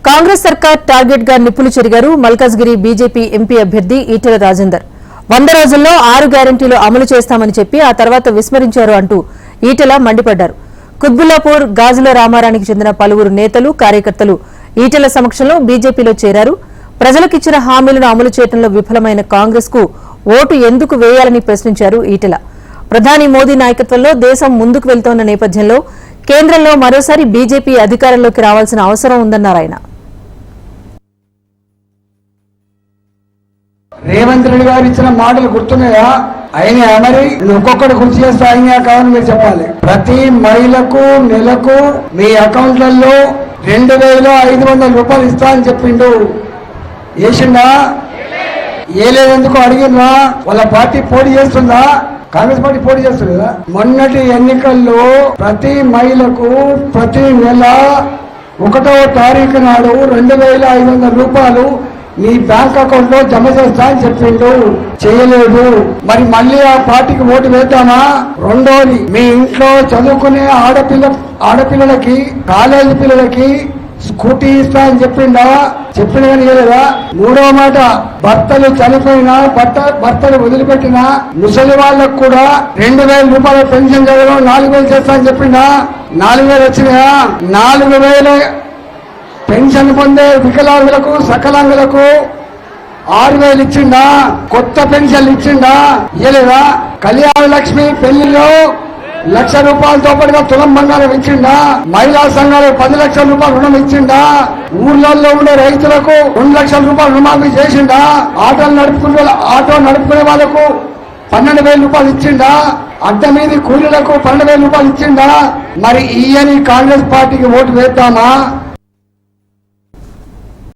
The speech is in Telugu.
కాంగ్రెస్ సర్కార్ టార్గెట్ గా నిప్పులు చెరిగారు మల్కాజ్గిరి బీజేపీ ఎంపీ అభ్యర్థి ఈటెల రాజేందర్. 100 రోజుల్లో 6 గ్యారెంటీలు అమలు చేస్తామని చెప్పి ఆ తర్వాత విస్మరించారు అంటూ ఈటెల మండిపడ్డారు. కుత్బుల్లాపూర్ గాజుల రామారానికి చెందిన పలువురు నేతలు కార్యకర్తలు ఈటెల సమక్షంలో బీజేపీలో చేరారు. ప్రజలకిచ్చిన హామీలను అమలు చేయడంలో విఫలమైన కాంగ్రెస్ కు ఓటు ఎందుకు వేయాలని ప్రశ్నించారు ఈటెల. ప్రధాని మోదీ నాయకత్వంలో దేశం ముందుకు వెళ్తోన్న నేపథ్యంలో కేంద్రంలో మరోసారి బీజేపీ అధికారంలోకి రావాల్సిన అవసరం ఉందన్నారు ఆయన. రేవంత్ రెడ్డి గారు ఇచ్చిన మాటలు గుర్తున్నాయా? అయినా మరి ఒక్కొక్కటి గుర్తు చేస్తే అయినా కాదని మీరు చెప్పాలి. ప్రతి మహిళకు నెలకు మీ అకౌంట్లలో 2500 రూపాయలు ఇస్తా అని చెప్పిండు. వేసిందా? ఏలేందుకు అడిగినా? వాళ్ళ పార్టీ పోటీ చేస్తుందా? కాంగ్రెస్ పార్టీ పోటీ చేస్తుంది కదా. మొన్నటి ఎన్నికల్లో ప్రతి మహిళకు ప్రతి నెల 1వ తారీఖు నాడు 2500 రూపాయలు మీ బ్యాంక్ అకౌంట్ లో జమ చేస్తా అని చెప్పిండు. చేయలేదు. మరి మళ్ళీ ఆ పార్టీకి ఓటు వేద్దామా? రెండోది, మీ ఇంట్లో చదువుకునే ఆడపిల్లలకి కాలేజీ పిల్లలకి స్కూటీ ఇస్తా అని చెప్పిండా? చెప్పిన కానీ ఇవ్వలేదా? మూడో మాట, భర్తలు చనిపోయినా భర్తలు వదిలిపెట్టినా ముసలి వాళ్ళకు కూడా 2000 రూపాయల పెన్షన్ చదవడం 4000 చేస్తా అని చెప్పిండా? 4000 వచ్చినాయా? 4000 పెన్షన్ పొందే వికలాంగులకు సకలాంగులకు 6000 ఇచ్చిండా? కొత్త పెన్షన్లు ఇచ్చిండా? ఇయ్యలేదా? కళ్యాణ లక్ష్మి పెళ్లిలో 1,00,000 రూపాయలతో పాటుగా తులం బంగారం ఇచ్చిండా? మహిళా సంఘాలకు 10 లక్షల రూపాయలు రుణం ఇచ్చిండా? ఊర్లలో ఉండే రైతులకు 2 లక్షల రూపాయలు రుణమాఫీ చేసిండా? ఆటో నడుపుకునే వాళ్ళకు 12,000 రూపాయలు ఇచ్చిండా? అడ్డ మీది కూలీలకు 12,000 రూపాయలు ఇచ్చిండా? మరి ఈయని కాంగ్రెస్ పార్టీకి ఓటు వేద్దామా?